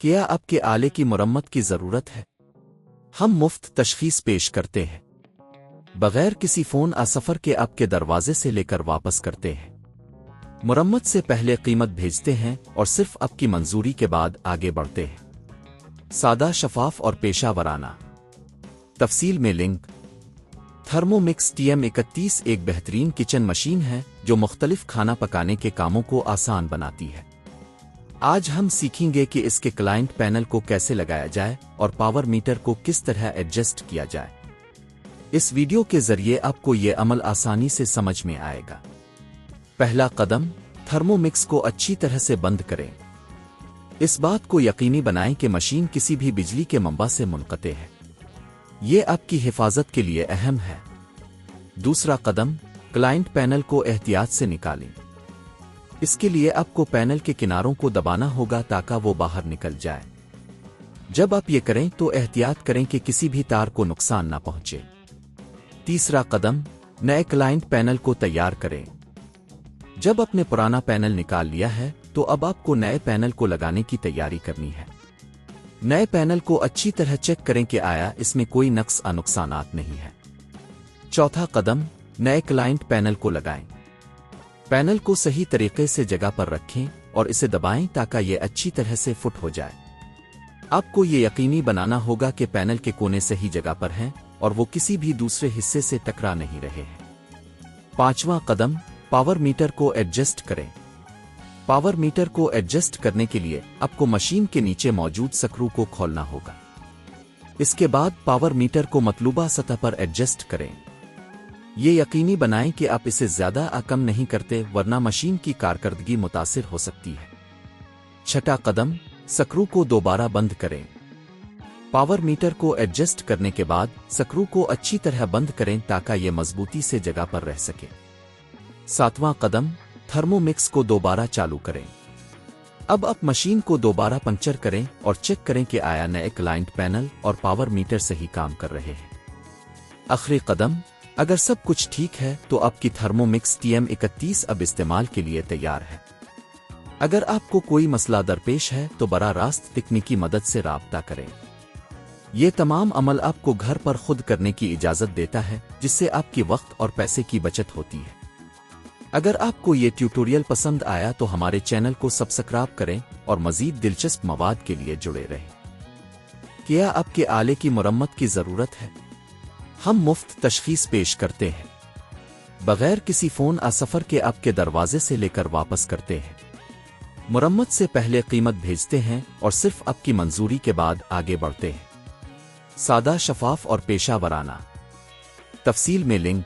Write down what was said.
क्या आपके आले की मरम्मत की ज़रूरत है? हम मुफ्त तशख़ीस पेश करते हैं। बगैर किसी फ़ोन सफ़र के आपके दरवाजे से लेकर वापस करते हैं। मरम्मत से पहले कीमत भेजते हैं और सिर्फ आपकी मंजूरी के बाद आगे बढ़ते हैं। सादा, शफाफ और पेशा वराना। तफसील में लिंक। थर्मोमिक्स TM31 एक बेहतरीन किचन मशीन है जो मुख्तलिफ खाना पकाने के कामों को आसान बनाती है। आज हम सीखेंगे कि इसके क्लाइंट पैनल को कैसे लगाया जाए और पावर मीटर को किस तरह एडजस्ट किया जाए। इस वीडियो के जरिए आपको ये अमल आसानी से समझ में आएगा। पहला कदम, थर्मोमिक्स को अच्छी तरह से बंद करें। इस बात को यकीनी बनाएं कि मशीन किसी भी बिजली के मंबा से मुनक़ते है। ये आपकी हिफाजत के लिए अहम है। दूसरा कदम, क्लाइंट पैनल को एहतियात से निकालें। इसके लिए आपको पैनल के किनारों को दबाना होगा ताकि वो बाहर निकल जाए। जब आप ये करें तो एहतियात करें कि किसी भी तार को नुकसान ना पहुंचे। तीसरा कदम, नए क्लाइंट पैनल को तैयार करें। जब आपने पुराना पैनल निकाल लिया है तो अब आपको नए पैनल को लगाने की तैयारी करनी है। नए पैनल को अच्छी तरह चेक करें कि आया इसमें कोई नुकसानात नहीं है। चौथा कदम, नए क्लाइंट पैनल को लगाएं। पैनल को सही तरीके से जगह पर रखें और इसे दबाएं ताकि ये अच्छी तरह से फिट हो जाए। आपको ये यकीनी बनाना होगा कि पैनल के कोने सही जगह पर हैं और वो किसी भी दूसरे हिस्से से टकरा नहीं रहे हैं। पांचवां कदम, पावर मीटर को एडजस्ट करें। पावर मीटर को एडजस्ट करने के लिए आपको मशीन के नीचे मौजूद स्क्रू को खोलना होगा। इसके बाद पावर मीटर को मतलूबा सतह पर एडजस्ट करें। ये यकीनी बनाएं कि आप इसे ज़्यादा कम नहीं करते वरना मशीन की कारकर्दगी मुतासिर हो सकती है। छठा कदम, स्क्रू को दोबारा बंद करें। पावर मीटर को एडजस्ट करने के बाद स्क्रू को अच्छी तरह बंद करें ताकि ये मजबूती से जगह पर रह सके। सातवां कदम, थर्मोमिक्स को दोबारा चालू करें। अब आप मशीन को दोबारा पंक्चर करें और चेक करें कि आया नए क्लाइंट पैनल और पावर मीटर सही काम कर रहे हैं। आखिरी कदम, अगर सब कुछ ठीक है तो आपकी थर्मोमिक्स TM31 अब इस्तेमाल के लिए तैयार है। अगर आपको कोई मसला दरपेश है तो बराह रास्त तकनीकी मदद से राब्ता करें। ये तमाम अमल आपको घर पर खुद करने की इजाज़त देता है जिससे आपकी वक्त और पैसे की बचत होती है। अगर आपको ये ट्यूटोरियल पसंद आया तो हमारे चैनल को सब्सक्राइब करें और मज़ीद दिलचस्प मवाद के लिए जुड़े रहें। क्या आपके आले की मरम्मत की ज़रूरत है? हम मुफ्त तशख़ीस पेश करते हैं। बगैर किसी फ़ोन सफ़र के आपके दरवाजे से लेकर वापस करते हैं। मरम्मत से पहले कीमत भेजते हैं और सिर्फ आपकी मंजूरी के बाद आगे बढ़ते हैं। सादा, शफाफ और पेशा वराना। तफसील में लिंक।